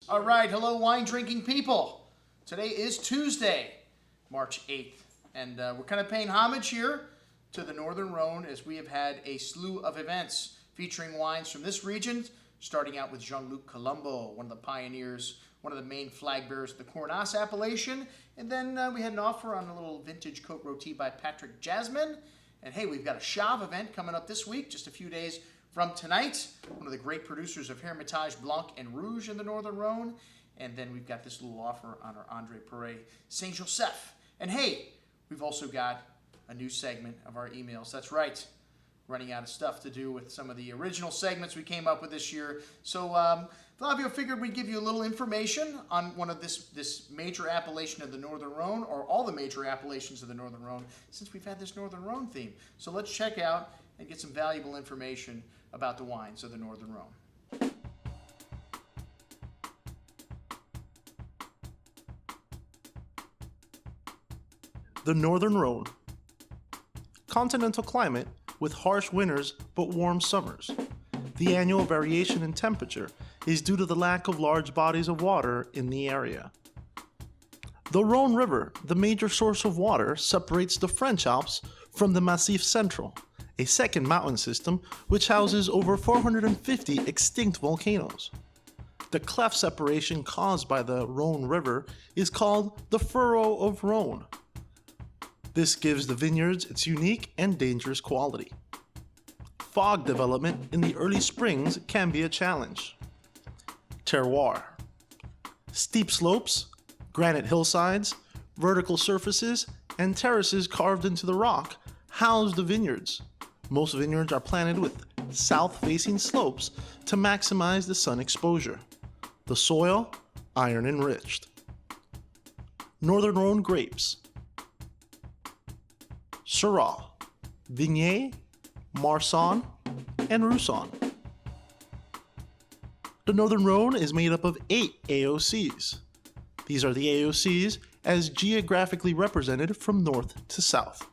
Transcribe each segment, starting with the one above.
All right, hello wine drinking people. Today is Tuesday, March 8th, and we're kind of paying homage here to the Northern Rhone as we have had a slew of events featuring wines from this region, starting out with Jean Luc Colombo, one of the pioneers, one of the main flag bearers of the Cornas appellation, and then we had an offer on a little vintage Cote Rotie by Patrick Jasmin, and hey, we've got a Chave event coming up this week, just a few days from tonight, one of the great producers of Hermitage Blanc and Rouge in the Northern Rhone. And then we've got this little offer on our Andre Perret Saint Joseph. And hey, we've also got a new segment of our emails. That's right, running out of stuff to do with some of the original segments we came up with this year. So Flavio figured we'd give you a little information on one of this major appellation of the Northern Rhone, or all the major appellations of the Northern Rhone, since we've had this Northern Rhone theme. So let's check out and get some valuable information about the wines of the Northern Rhone. The Northern Rhone. Continental climate with harsh winters but warm summers. The annual variation in temperature is due to the lack of large bodies of water in the area. The Rhone River, the major source of water, separates the French Alps from the Massif Central, a second mountain system which houses over 450 extinct volcanoes. The cleft separation caused by the Rhone River is called the Furrow of Rhone. This gives the vineyards its unique and dangerous quality. Fog development in the early springs can be a challenge. Terroir. Steep slopes, granite hillsides, vertical surfaces, and terraces carved into the rock house the vineyards. Most vineyards are planted with south-facing slopes to maximize the sun exposure. The soil, iron-enriched. Northern Rhone grapes. Syrah, Viognier, Marsanne, and Roussanne. The Northern Rhone is made up of 8 AOCs. These are the AOCs as geographically represented from north to south.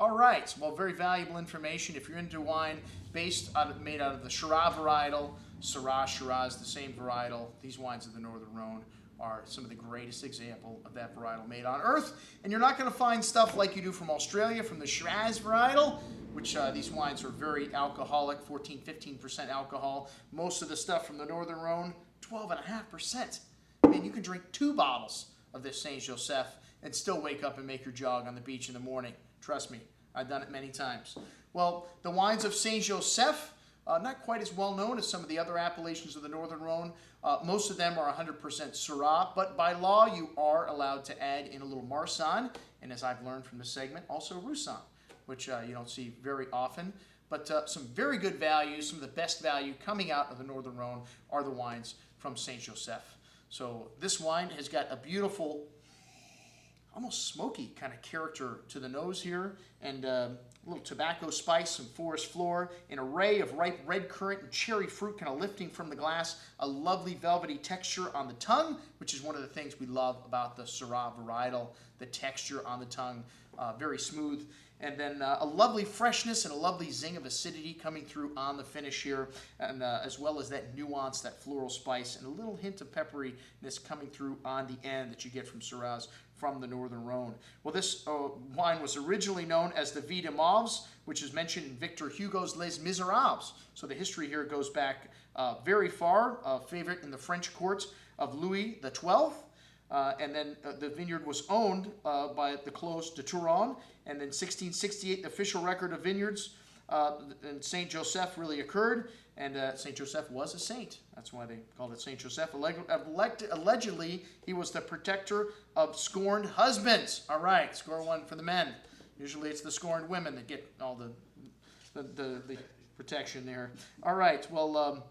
All right, well, very valuable information. If you're into wine made out of the Syrah varietal, Syrah is the same varietal. These wines of the Northern Rhone are some of the greatest example of that varietal made on earth. And you're not going to find stuff like you do from Australia, from the Shiraz varietal, which these wines are very alcoholic, 14-15% alcohol. Most of the stuff from the Northern Rhone, 12.5%. Man, you can drink 2 bottles of this Saint Joseph and still wake up and make your jog on the beach in the morning. Trust me, I've done it many times. Well, the wines of Saint Joseph, not quite as well known as some of the other appellations of the Northern Rhone. Most of them are 100% Syrah, but by law you are allowed to add in a little Marsanne, and as I've learned from this segment, also Roussanne, which you don't see very often. But some very good values, some of the best value coming out of the Northern Rhone are the wines from Saint Joseph. So this wine has got a beautiful, almost smoky kind of character to the nose here, and a little tobacco spice, some forest floor, an array of ripe red currant and cherry fruit kind of lifting from the glass, a lovely velvety texture on the tongue, which is one of the things we love about the Syrah varietal, the texture on the tongue, very smooth. And then a lovely freshness and a lovely zing of acidity coming through on the finish here, and as well as that nuance, that floral spice, and a little hint of pepperiness coming through on the end that you get from Syrahs from the Northern Rhone. Well, this wine was originally known as the Vie de Mauves, which is mentioned in Victor Hugo's Les Miserables. So the history here goes back very far, favorite in the French courts of Louis XII. And then the vineyard was owned by the Clos de Touron, and then 1668, the official record of vineyards in Saint Joseph really occurred, and Saint Joseph was a saint. That's why they called it Saint Joseph. Allegedly, he was the protector of scorned husbands. All right, score one for the men. Usually it's the scorned women that get all the protection there. All right, well,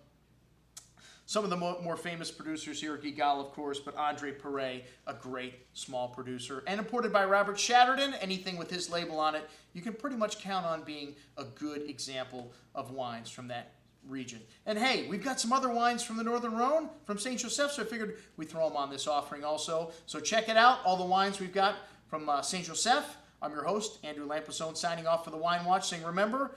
Some of the more famous producers here are Gigal, of course, but Andre Perret, a great small producer. And imported by Robert Chatterton, anything with his label on it, you can pretty much count on being a good example of wines from that region. And hey, we've got some other wines from the Northern Rhone, from Saint Joseph, so I figured we'd throw them on this offering also. So check it out, all the wines we've got from Saint Joseph. I'm your host, Andrew Lamposone, signing off for the Wine Watch, saying remember,